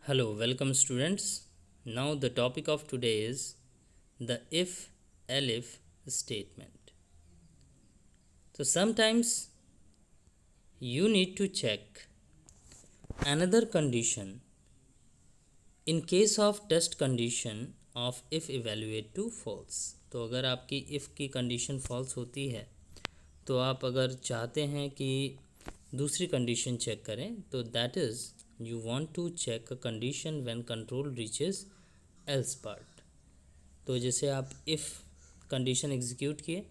Hello, welcome students. Now the topic of today is the if elif statement. So sometimes you need to check another condition in case of test condition of if evaluate to false. तो अगर आपकी if की condition false होती है तो आप अगर चाहते हैं कि दूसरी कंडीशन चेक करें तो that is you want to check a condition when control reaches else part. तो जैसे आप if कंडीशन एग्जीक्यूट किए,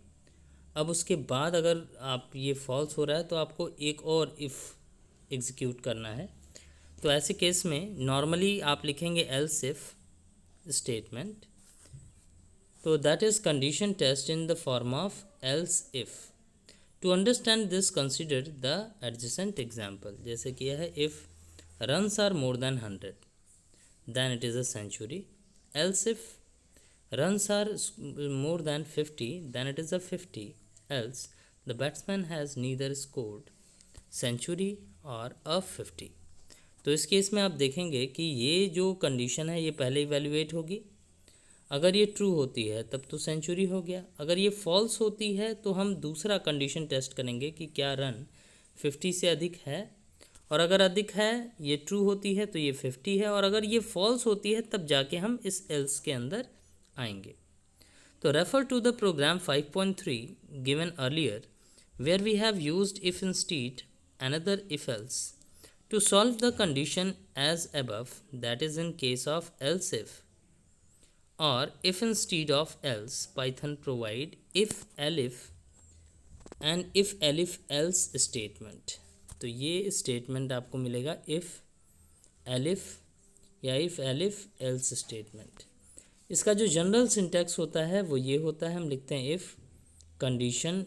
अब उसके बाद अगर आप ये फॉल्स हो रहा है तो आपको एक और if एग्जीक्यूट करना है. तो ऐसे केस में नॉर्मली आप लिखेंगे else if स्टेटमेंट. तो that is condition test in the form of else if. To understand this consider the adjacent example. जैसे कि यह है if runs are more than 100 then it is a century, else if runs are more than 50 then it is a 50, else the batsman has neither scored century or a 50. तो इस case में आप देखेंगे कि ये जो कंडीशन है ये पहले इवेल्युएट होगी. अगर ये ट्रू होती है तब तो सेंचुरी हो गया. अगर ये फॉल्स होती है तो हम दूसरा कंडीशन टेस्ट करेंगे कि क्या रन 50 से अधिक है, और अगर अधिक है ये ट्रू होती है तो ये 50 है, और अगर ये फॉल्स होती है तब जाके हम इस एल्स के अंदर आएंगे. तो refer to the program 5.3 given earlier where we have used if instead another if else to solve the condition as above, that is in case of else if. और if instead of else python provide if elif and if elif else statement. तो ये statement आपको मिलेगा if elif या if elif else statement. इसका जो general syntax होता है वो ये होता है, हम लिखते हैं if condition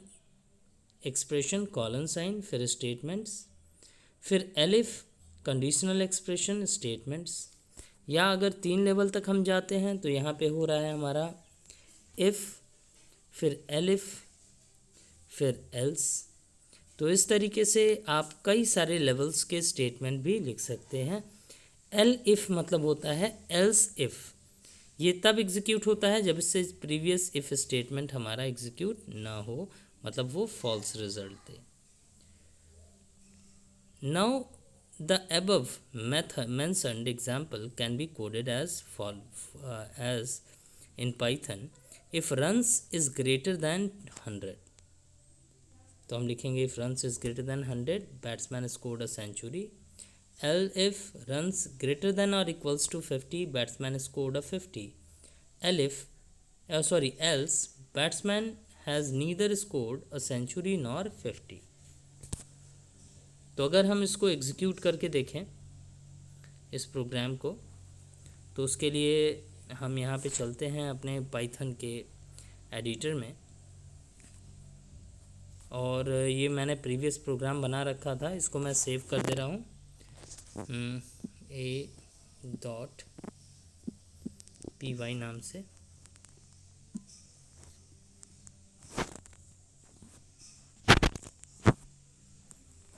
expression colon sign फिर स्टेटमेंट्स, फिर elif कंडीशनल एक्सप्रेशन स्टेटमेंट्स. या अगर 3 लेवल तक हम जाते हैं तो यहाँ पे हो रहा है हमारा if फिर elif फिर else. तो इस तरीके से आप कई सारे लेवल्स के स्टेटमेंट भी लिख सकते हैं. एल इफ़ मतलब होता है else if. ये तब एग्जीक्यूट होता है जब इससे प्रीवियस इफ़ स्टेटमेंट हमारा एग्जीक्यूट ना हो, मतलब वो फॉल्स रिजल्ट दे. Now the above method mentioned example can be coded as as in Python if runs is greater than 100. तो हम लिखेंगे if runs is greater than 100 batsman scored a century. If runs greater than or equals to 50 batsman scored a 50. Else batsman has neither scored a century nor 50. तो अगर हम इसको execute करके देखें इस प्रोग्राम को, तो उसके लिए हम यहाँ पे चलते हैं अपने पाइथन के एडिटर में, और ये मैंने प्रीवियस प्रोग्राम बना रखा था, इसको मैं सेव कर दे रहा हूँ a.py नाम से.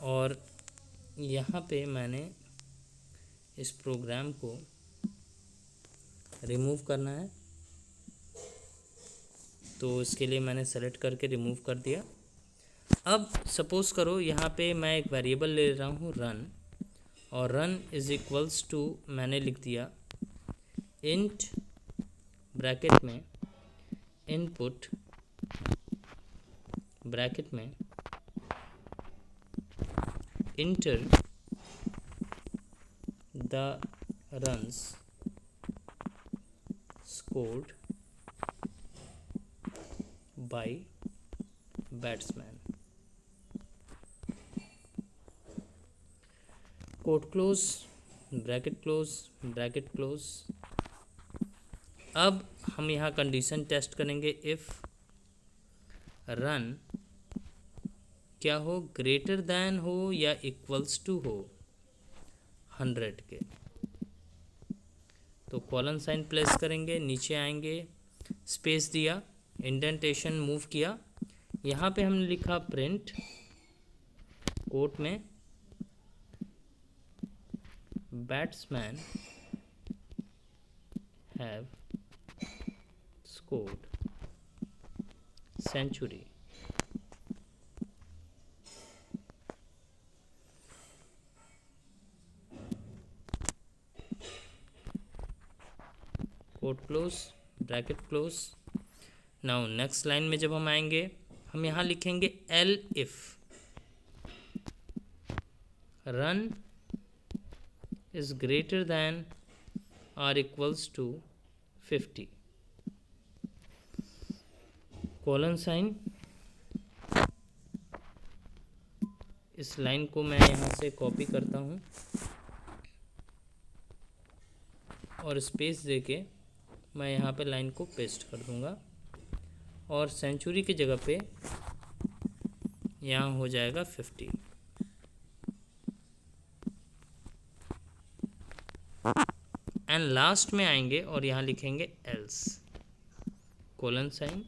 और यहाँ पे मैंने इस प्रोग्राम को रिमूव करना है, तो इसके लिए मैंने सेलेक्ट करके रिमूव कर दिया. अब सपोज़ करो यहाँ पे मैं एक वेरिएबल ले रहा हूँ रन, और रन इज़ इक्वल्स टू मैंने लिख दिया इंट ब्रैकेट में इनपुट ब्रैकेट में enter the runs scored by batsman. Coat close bracket close bracket close. अब हम यहाँ कंडीशन टेस्ट करेंगे इफ़ रन क्या हो, ग्रेटर दैन हो या इक्वल्स टू हो 100 के. तो कॉलन साइन प्लेस करेंगे, नीचे आएंगे, स्पेस दिया, इंडेंटेशन मूव किया, यहाँ पे हमने लिखा प्रिंट कोट में batsman have scored century. Quote close, bracket close. Now next line में जब हम आएंगे, हम यहाँ लिखेंगे L if run is greater than or equals to 50, colon sign. इस लाइन को मैं यहाँ से कॉपी करता हूँ और स्पेस देके मैं यहाँ पे लाइन को पेस्ट कर दूँगा और सेंचुरी की जगह पे यहाँ हो जाएगा 50. एंड लास्ट में आएंगे और यहाँ लिखेंगे else, colon sign.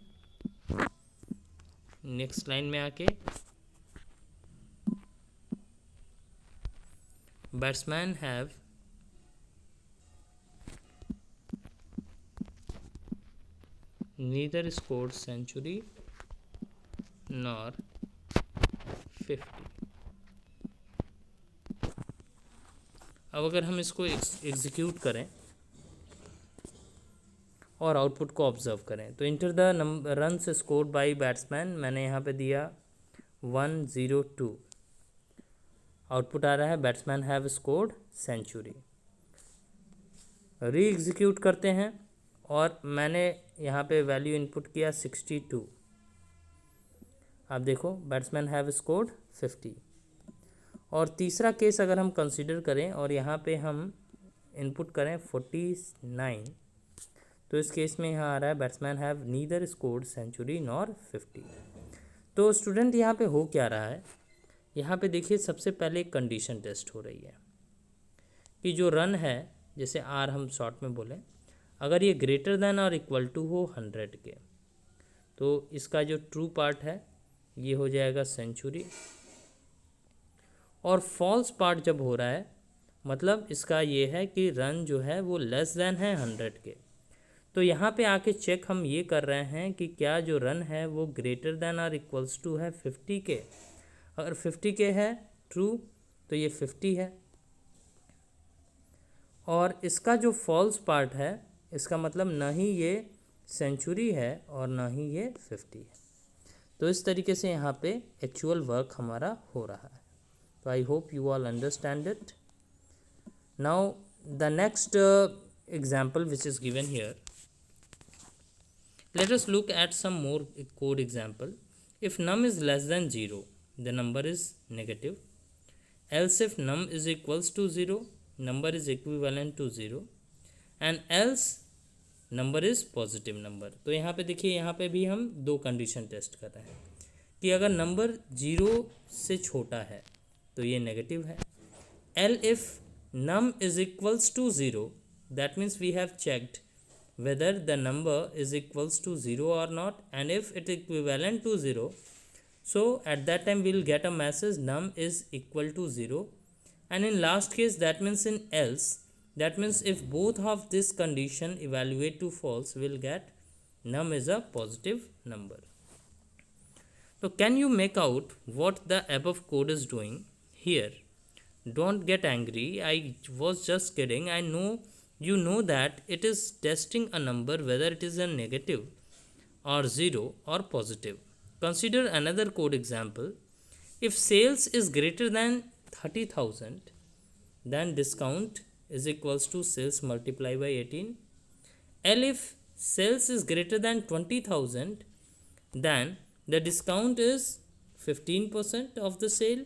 Next line में आके batsman have neither scored century nor 50. अब अगर हम इसको एग्जीक्यूट करें और आउटपुट को ऑब्जर्व करें तो enter the number runs scored by batsman, मैंने यहाँ पे दिया 102. आउटपुट आ रहा है बैट्समैन हैव स्कोर्ड सेंचुरी. री एग्जीक्यूट करते हैं और मैंने यहाँ पे वैल्यू इनपुट किया 62. आप देखो बैट्समैन हैव स्कोर्ड 50. और तीसरा केस अगर हम कंसीडर करें और यहाँ पे हम इनपुट करें 49, तो इस केस में यहाँ आ रहा है batsman have neither scored century nor 50. तो स्टूडेंट यहाँ पे हो क्या रहा है, यहाँ पे देखिए सबसे पहले एक कंडीशन टेस्ट हो रही है कि जो रन है, जैसे आर हम शॉर्ट में बोलें, अगर ये ग्रेटर देन और इक्वल टू हो 100 के, तो इसका जो ट्रू पार्ट है ये हो जाएगा सेंचुरी. और फॉल्स पार्ट जब हो रहा है मतलब इसका ये है कि रन जो है वो लेस देन है 100 के. तो यहाँ पे आके चेक हम ये कर रहे हैं कि क्या जो रन है वो ग्रेटर देन और इक्वल्स टू है 50 के. अगर 50 के है ट्रू तो ये 50 है, और इसका जो फॉल्स पार्ट है इसका मतलब ना ही ये सेंचुरी है और ना ही ये 50 है. तो इस तरीके से यहाँ पे एक्चुअल वर्क हमारा हो रहा है. तो I hope you all understand it. Now the next example which is given here, let us look at some more code example. If num is less than 0, the number is negative. Else if num is equals to 0, number is equivalent to 0. And else number is positive number. तो यहाँ पे देखिए, यहाँ पे भी हम दो condition test कर रहे हैं कि अगर नंबर 0 से छोटा है तो ये नेगेटिव है. L if num is equals to 0, that means we have checked whether the number is equals to 0 or not, and if it is equivalent to 0, so at that time we will get a message num is equal to 0. And in last case, that means in else, that means if both of this condition evaluate to false, we will get num is a positive number. So can you make out what the above code is doing here? Don't get angry, I was just kidding. I know you know that it is testing a number whether it is a negative or 0 or positive. Consider another code example. If sales is greater than 30,000, then discount is equals to sales multiplied by 18. L if sales is greater than 20,000, then the discount is 15% of the sale.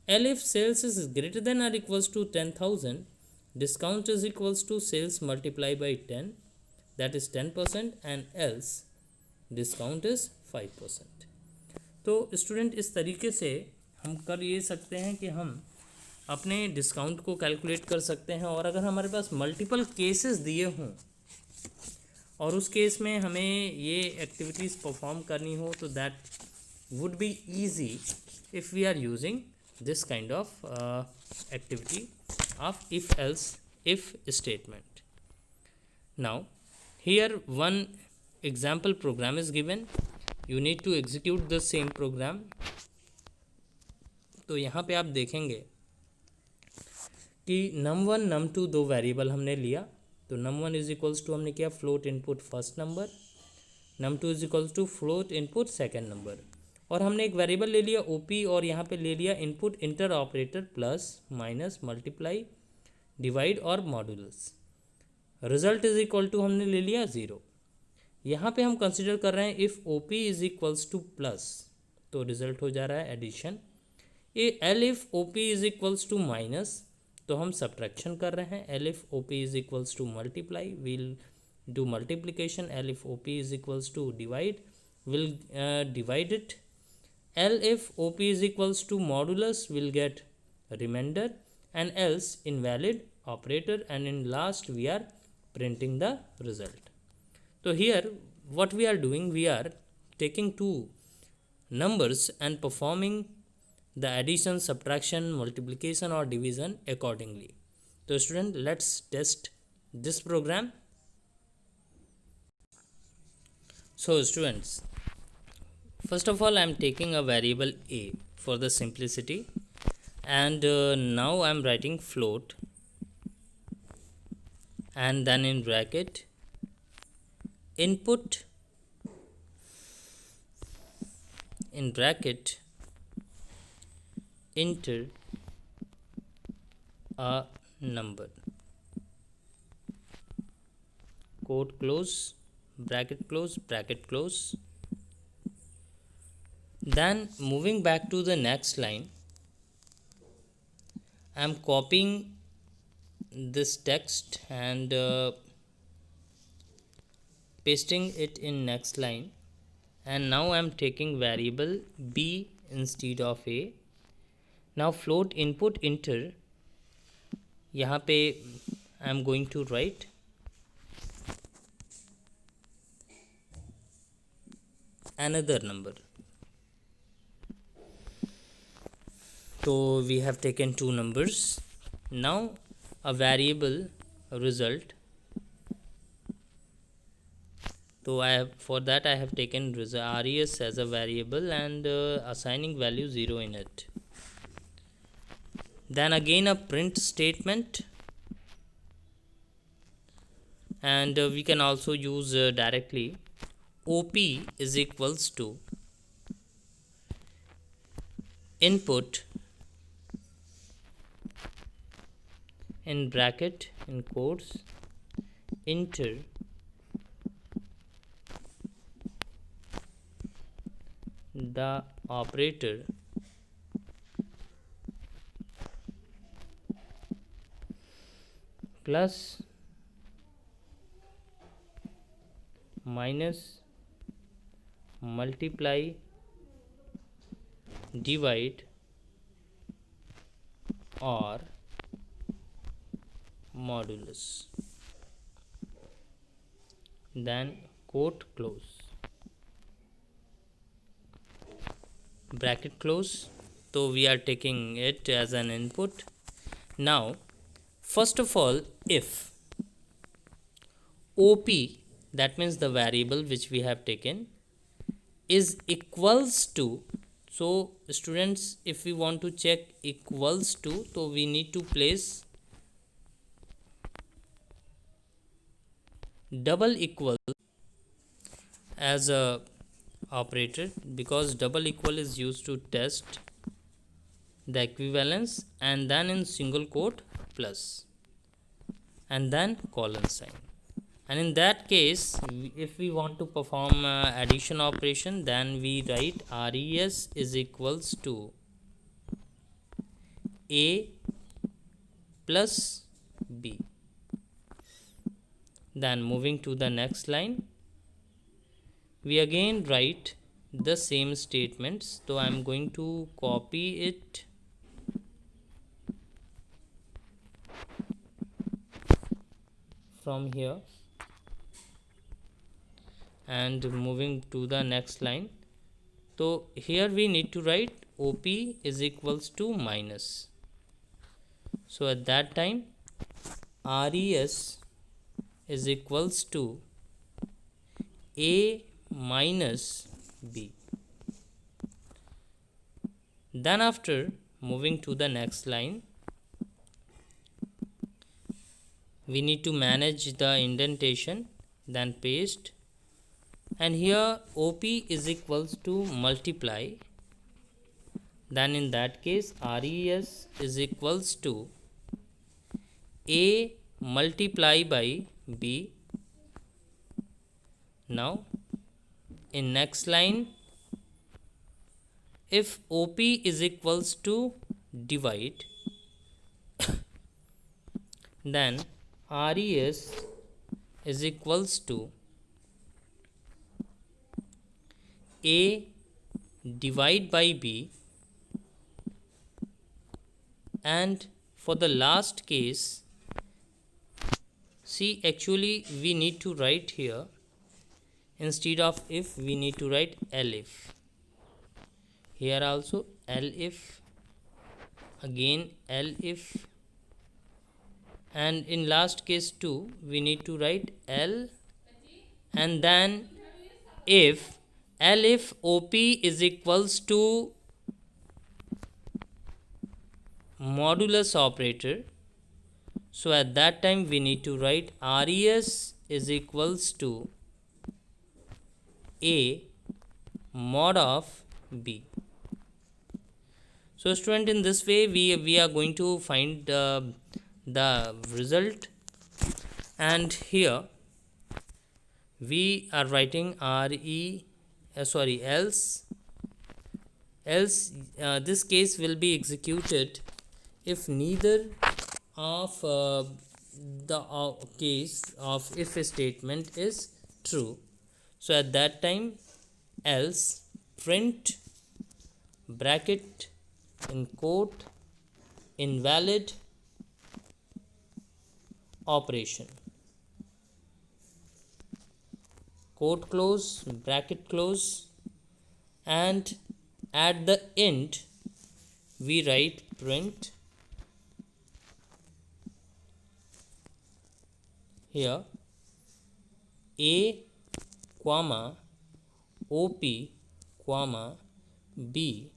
L if sales is greater than or equals to 10,000, discount is equals to sales multiplied by 10, that is 10%, and else discount is 5%. तो student इस तरीके से हम कर ये सकते हैं कि हम अपने डिस्काउंट को कैलकुलेट कर सकते हैं. और अगर हमारे पास मल्टीपल केसेस दिए हों और उस केस में हमें ये एक्टिविटीज़ परफॉर्म करनी हो, तो that would be easy if we are using this kind of activity of if else if statement. Now here one example program is given, you need to execute the same program. तो यहाँ पे आप देखेंगे कि num1 num2 दो variable हमने लिया, तो num1 इज इक्वल्स टू हमने किया float input first number, num2 is equals to float input second number, और हमने एक वेरिएबल ले लिया ओपी और यहाँ पे ले लिया input enter operator plus minus multiply divide और modulus. Result is equal to हमने ले लिया 0। यहाँ पे हम कंसिडर कर रहे हैं if op is equals to plus, तो रिजल्ट हो जा रहा है एडिशन। ये el if op is equals to minus, तो हम सब्ट्रैक्शन कर रहे हैं। El if op is equals to multiply, will do multiplication. El if op is equals to divide, will divide it. L if OP is equals to modulus, will get remainder, and else invalid operator, and in last we are printing the result. So here what we are doing, we are taking two numbers and performing the addition, subtraction, multiplication or division accordingly. So student, let's test this program. So students, first of all I am taking a variable a for the simplicity, and now I am writing float, and then in bracket input, in bracket enter a number, quote close, bracket close. Then moving back to the next line, I am copying this text and pasting it in next line, and now I am taking variable b instead of a. Now float input enter, यहाँ पे I am going to write another number. So we have taken two numbers. Now a variable result. So for that I have taken res as a variable and assigning value 0 in it. Then again a print statement, and we can also use directly OP is equals to input, in bracket in quotes enter the operator plus minus multiply divide or modulus, then quote close, bracket close. So we are taking it as an input. Now first of all, if OP, that means the variable which we have taken, is equals to, so students, if we want to check equals to, so we need to place double equal as a operator, because double equal is used to test the equivalence, and then in single quote plus, and then colon sign. And in that case, if we want to perform addition operation, then we write res is equals to a plus b. Then moving to the next line, we again write the same statements. So I am going to copy it from here and moving to the next line. So here we need to write OP is equals to minus. So at that time res is equals to A minus B. Then after moving to the next line, we need to manage the indentation, then paste, and here OP is equals to multiply, then in that case RES is equals to A multiply by B. Now in next line, if OP is equals to divide, then RES is equals to A divide by B, and for the last case, see, actually we need to write here, instead of if, we need to write elif. Here also elif, again elif, and in last case too we need to write L, and then if elif OP is equals to modulus operator, so at that time we need to write RES is equals to A mod of B. So student, in this way we are going to find the result, and here we are writing else this case will be executed if neither of the case of if statement is true. So at that time else print bracket in quote invalid operation, quote close, bracket close, and at the end we write print here A comma OP comma B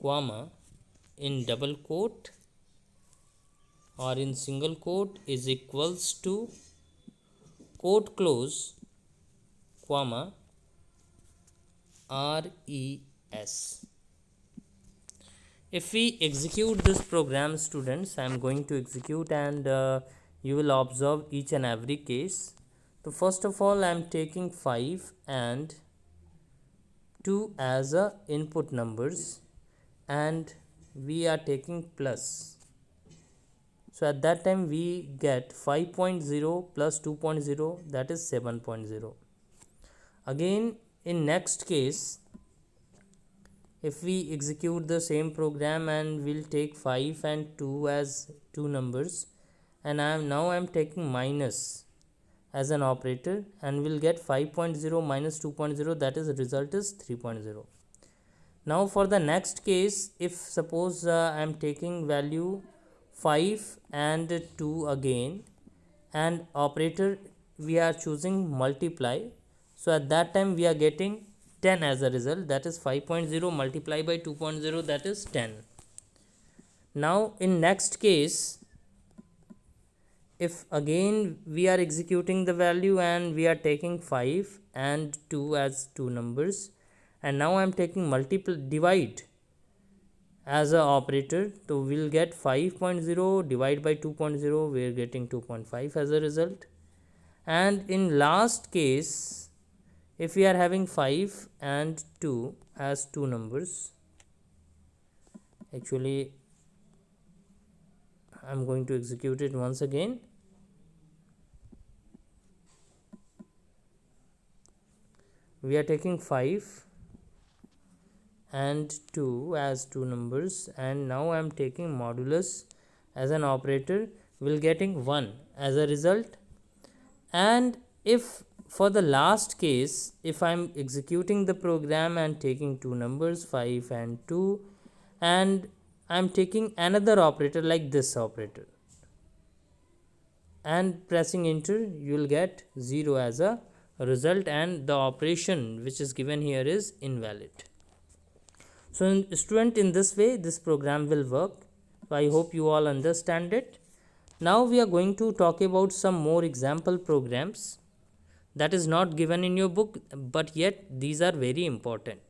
comma in double quote or in single quote is equals to quote close comma RES. If we execute this program, students, I am going to execute, and you will observe each and every case. So first of all, I am taking 5 and 2 as a input numbers, and we are taking plus. So at that time we get 5.0 plus 2.0, that is 7.0. Again in next case, if we execute the same program and we'll take 5 and 2 as two numbers, and I am taking minus as an operator, and we'll get 5.0 minus 2.0, that is result is 3.0. Now for the next case, if suppose I am taking value 5 and 2 again, and operator we are choosing multiply, so at that time we are getting 10 as a result, that is 5.0 multiplied by 2.0, that is 10. Now in next case, if again we are executing the value and we are taking 5 and 2 as two numbers, and now I am taking divide as a operator, so we will get 5.0 divided by 2.0, we are getting 2.5 as a result. And in last case, if we are having 5 and 2 as two numbers, actually I am going to execute it once again. We are taking 5 and 2 as two numbers, and now I am taking modulus as an operator, will getting 1 as a result. And if for the last case, if I am executing the program and taking two numbers 5 and 2, and I am taking another operator like this operator and pressing enter, you will get 0 as a result and the operation which is given here is invalid. So student, in this way this program will work. So I hope you all understand it. Now we are going to talk about some more example programs that is not given in your book, but yet these are very important.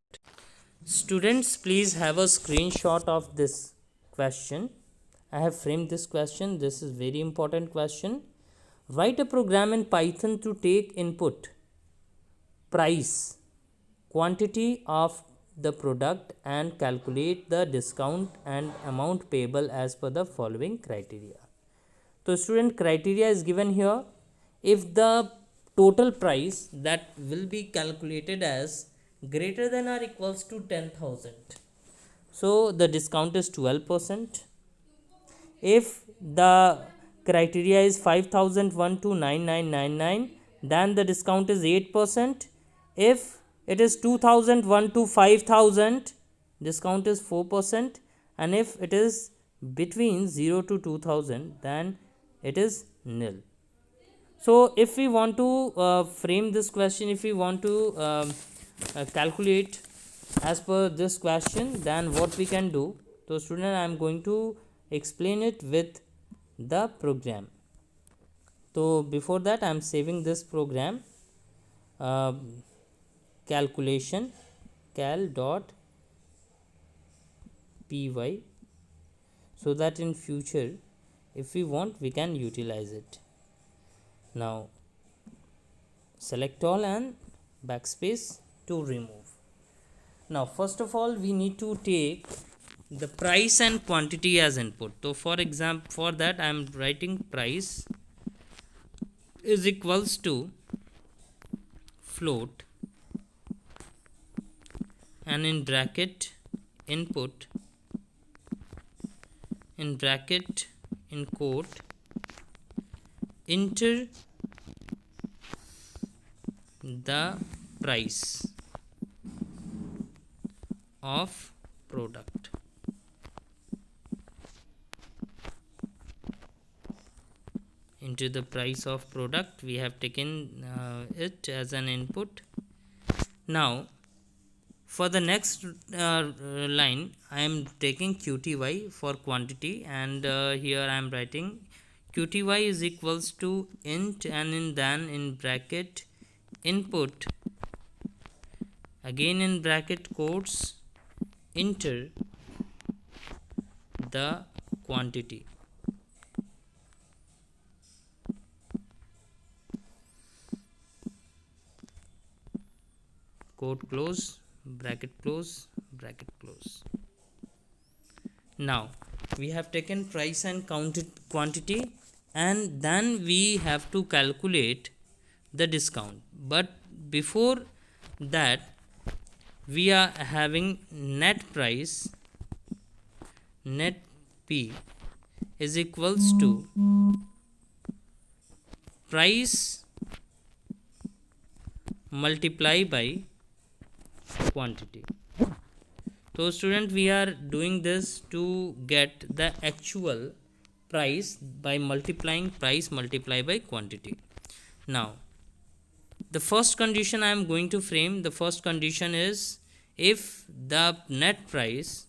Students, please have a screenshot of this question. I have framed this question. This is very important question. Write a program in Python to take input price, quantity of the product and calculate the discount and amount payable as per the following criteria. So student, criteria is given here. If the total price that will be calculated as greater than or equals to 10,000, so the discount is 12%. If the criteria is 5,001 to 9999, then the discount is 8%. If it is 2,001 to 5,000, discount is 4%. And if it is between 0 to 2,000, then it is nil. So if we want to frame this question, if we want to calculate as per this question, then what we can do? So student, I am going to explain it with the program. So before that, I am saving this program, calculation cal.py, so that in future if we want we can utilize it. Now select all and backspace to remove. Now first of all we need to take the price and quantity as input. So for example, for that I am writing price is equals to float and in bracket input, in bracket in quote enter the price of product. Into the price of product we have taken it as an input. Now for the next line I am taking QTY for quantity, and here I am writing QTY is equals to int and then in bracket input, again in bracket quotes enter the quantity. Quote close, bracket close, bracket close. Now we have taken price and quantity, and then we have to calculate the discount. But before that we are having net price, net P is equals to price multiply by quantity. So student, we are doing this to get the actual price by multiplying price multiply by quantity. Now the first condition I am going to frame, the first condition is if the net price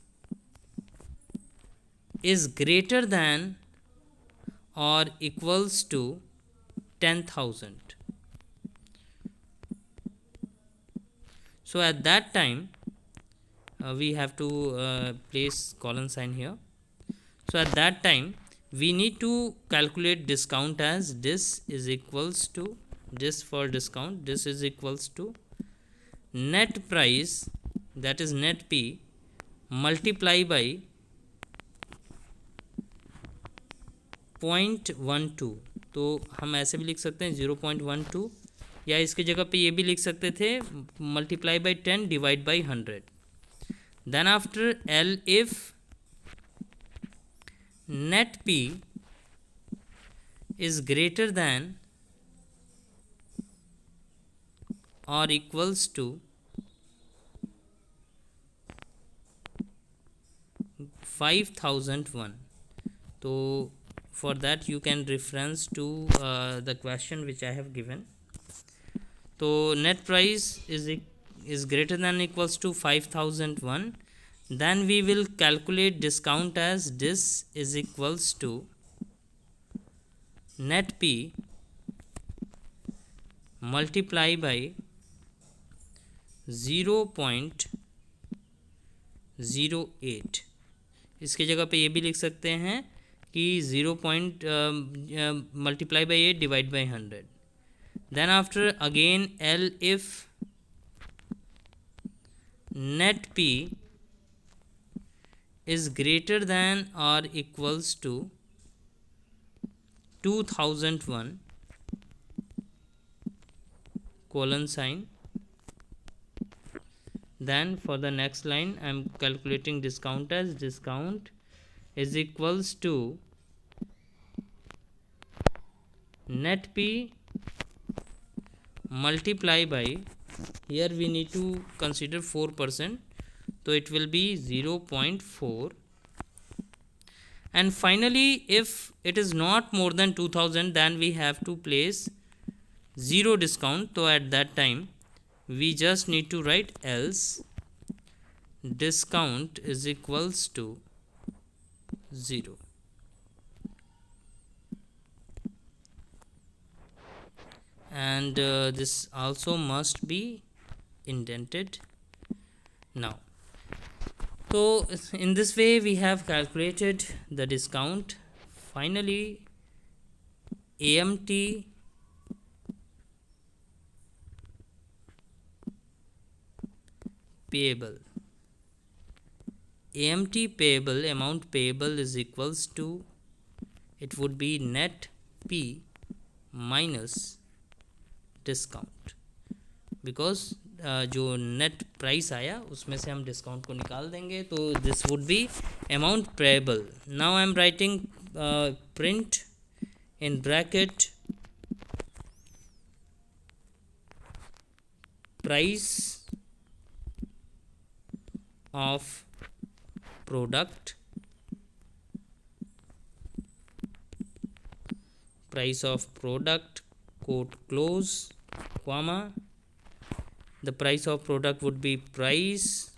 is greater than or equals to 10,000. So at that time we have to place colon sign here. So at that time we need to calculate discount as this is equals to this for discount, this is equals to net price, that is net P multiply by 0.12. तो हम ऐसे भी लिख सकते हैं 0.12, या इसकी जगह पे ये भी लिख सकते थे multiply by 10 divide by 100. Then after el if net P is greater than or equals to 5001. So for that you can reference to the question which I have given. तो net price is greater than equals to 5001, then we will calculate discount as this is equals to net P multiply by 0.08. इसकी जगह पे ये भी लिख सकते हैं कि 0 point multiply by 8 divide by 100. Then after again L if net P is greater than or equals to 2001 colon sign, then for the next line I am calculating discount as discount is equals to net P multiply by, here we need to consider 4%, so it will be 0.4. And finally if it is not more than 2000, then we have to place 0 discount. So at that time we just need to write else discount is equals to 0. And this also must be indented now. So in this way we have calculated the discount. Finally AMT payable, AMT payable, amount payable is equals to, it would be net P minus discount, because जो net price आया उसमें से हम discount को निकाल देंगे, तो this would be amount payable. Now I am writing print in bracket price of product, price of product quote close comma, the price of product would be price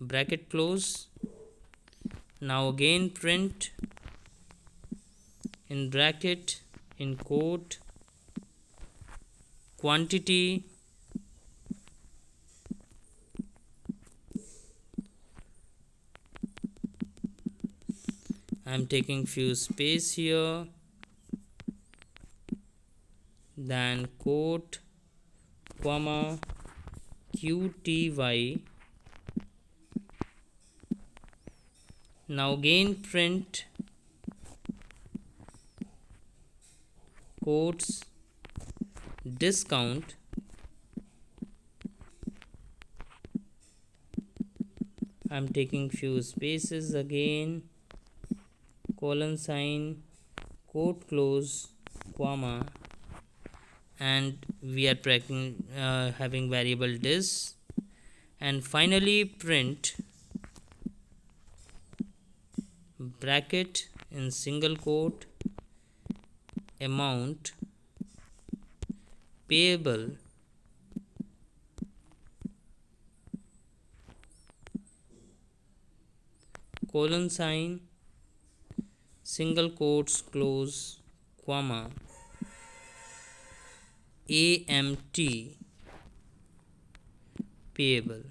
bracket close. Now again print in bracket in quote quantity I am taking few space here, then quote comma QTY. Now again print quotes discount I am taking few spaces again, colon sign, quote close comma, and we are tracking having variable dis, and finally print bracket in single quote amount payable colon sign single quotes close comma AMT payable,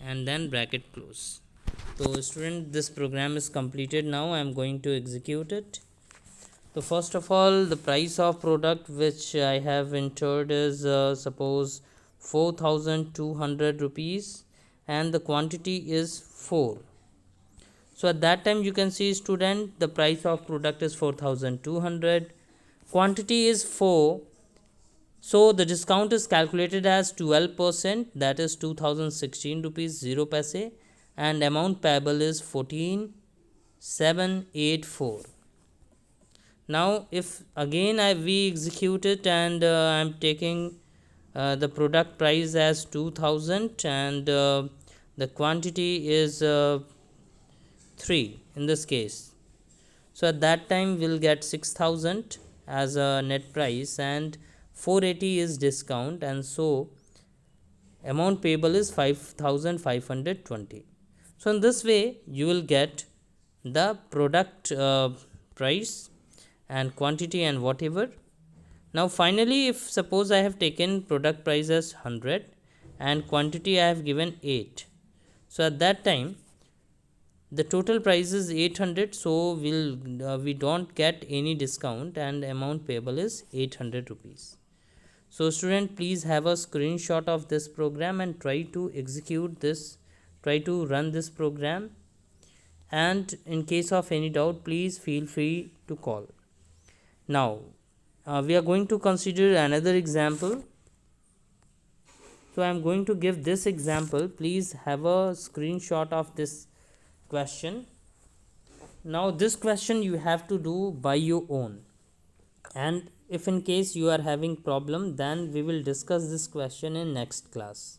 and then bracket close. So student, this program is completed. Now I am going to execute it. So first of all, the price of product which I have entered is suppose 4,200 rupees, and the quantity is 4. So at that time you can see student, the price of product is 4,200, quantity is 4, so the discount is calculated as 12%, that is 2016 rupees 0 paise, and amount payable is 14,784. Now if again we execute it, and I am taking the product price as 2000, and the quantity is 3 in this case, so at that time we'll get 6000, as a net price and 480 is discount, and so amount payable is 5520. So in this way you will get the product price and quantity and whatever. Now finally, if suppose I have taken product price as 100 and quantity I have given 8, so at that time the total price is 800, so we don't get any discount and amount payable is 800 rupees. So student, please have a screenshot of this program and try to execute this, try to run this program, and in case of any doubt please feel free to call. Now we are going to consider another example. So I am going to give this example. Please have a screenshot of this question. Now this question you have to do by your own, and if in case you are having problem, then we will discuss this question in next class.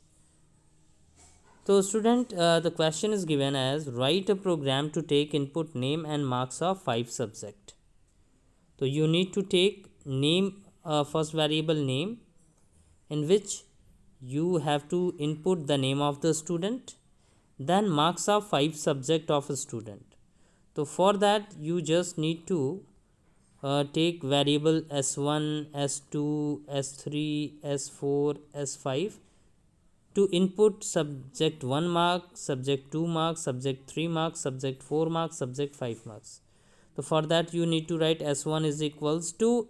So student, the question is given as write a program to take input name and marks of 5 subject. So you need to take name, first variable name, in which you have to input the name of the student, then marks of 5 subject of a student. So for that you just need to take variable s1, s2, s3, s4, s5 to input subject 1 mark, subject 2 marks, subject 3 marks, subject 4 marks, subject 5 marks. So for that you need to write s1 is equals to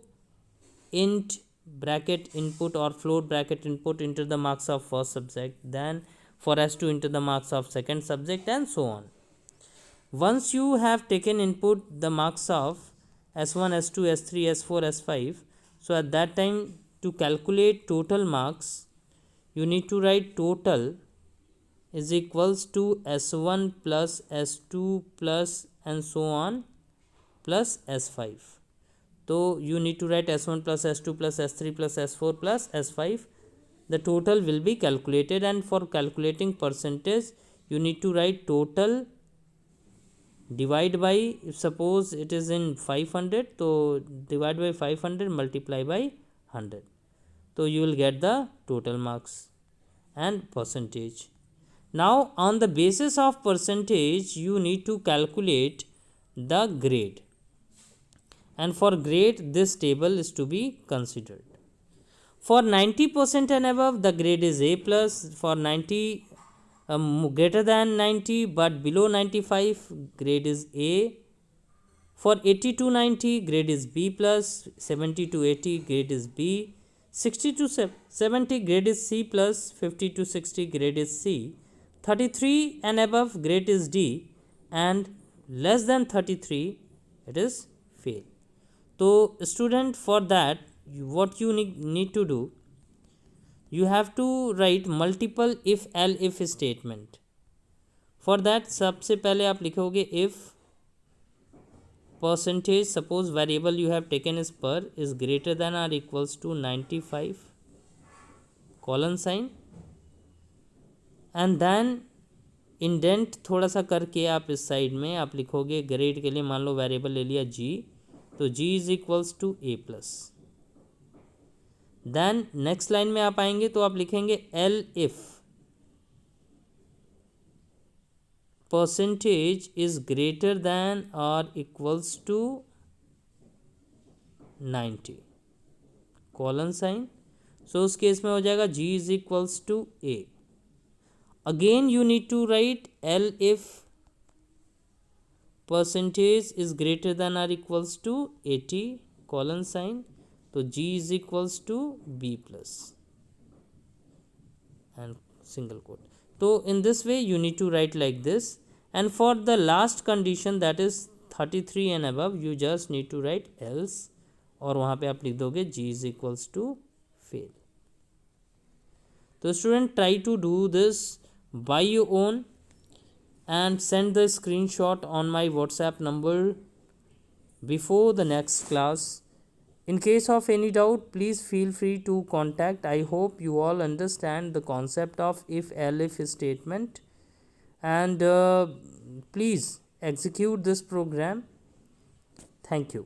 int bracket input or float bracket input into the marks of first subject, then for s2 into the marks of second subject, and so on. Once you have taken input the marks of s1, s2, s3, s4, s5, so at that time to calculate total marks you need to write total is equals to s1 plus s2 plus and so on plus s5. So you need to write s1 plus s2 plus s3 plus s4 plus s5. The total will be calculated, and for calculating percentage you need to write total divide by, if suppose it is in 500, so divide by 500 multiply by 100. So you will get the total marks and percentage. Now on the basis of percentage you need to calculate the grade, and for grade this table is to be considered. For 90% and above the grade is A plus, for 90 greater than 90 but below 95 grade is A, for 80 to 90 grade is B plus, 70 to 80 grade is B, 60 to 70 grade is C plus, 50 to 60 grade is C, 33 and above grade is D, and less than 33 it is fail. So student, for that what you need to do, you have to write multiple if elif statement. For that सबसे पहले आप लिखोगे if percentage, suppose variable you have taken is per, is greater than or equals to 95 colon sign, and then indent थोड़ा सा करके आप इस side में आप लिखोगे ग्रेड के लिए, मान लो वेरिएबल ले लिया जी, तो G is equals to A plus. Then next line में आप आएंगे तो आप लिखेंगे L if percentage is greater than और equals to 90 colon sign, so उस केस में हो जाएगा G is equals to A. Again you need to write elif percentage is greater than और इक्वल्स टू 80 कॉलन साइन, तो g is equals to b plus and single quote. So in this way you need to write like this, and for the last condition that is 33 and above you just need to write else, और वहाँ पे आप लिख दोगे g is equals to fail. तो student, try to do this by your own and send the screenshot on my WhatsApp number before the next class. In case of any doubt, please feel free to contact. I hope you all understand the concept of if elif statement, and please execute this program. Thank you.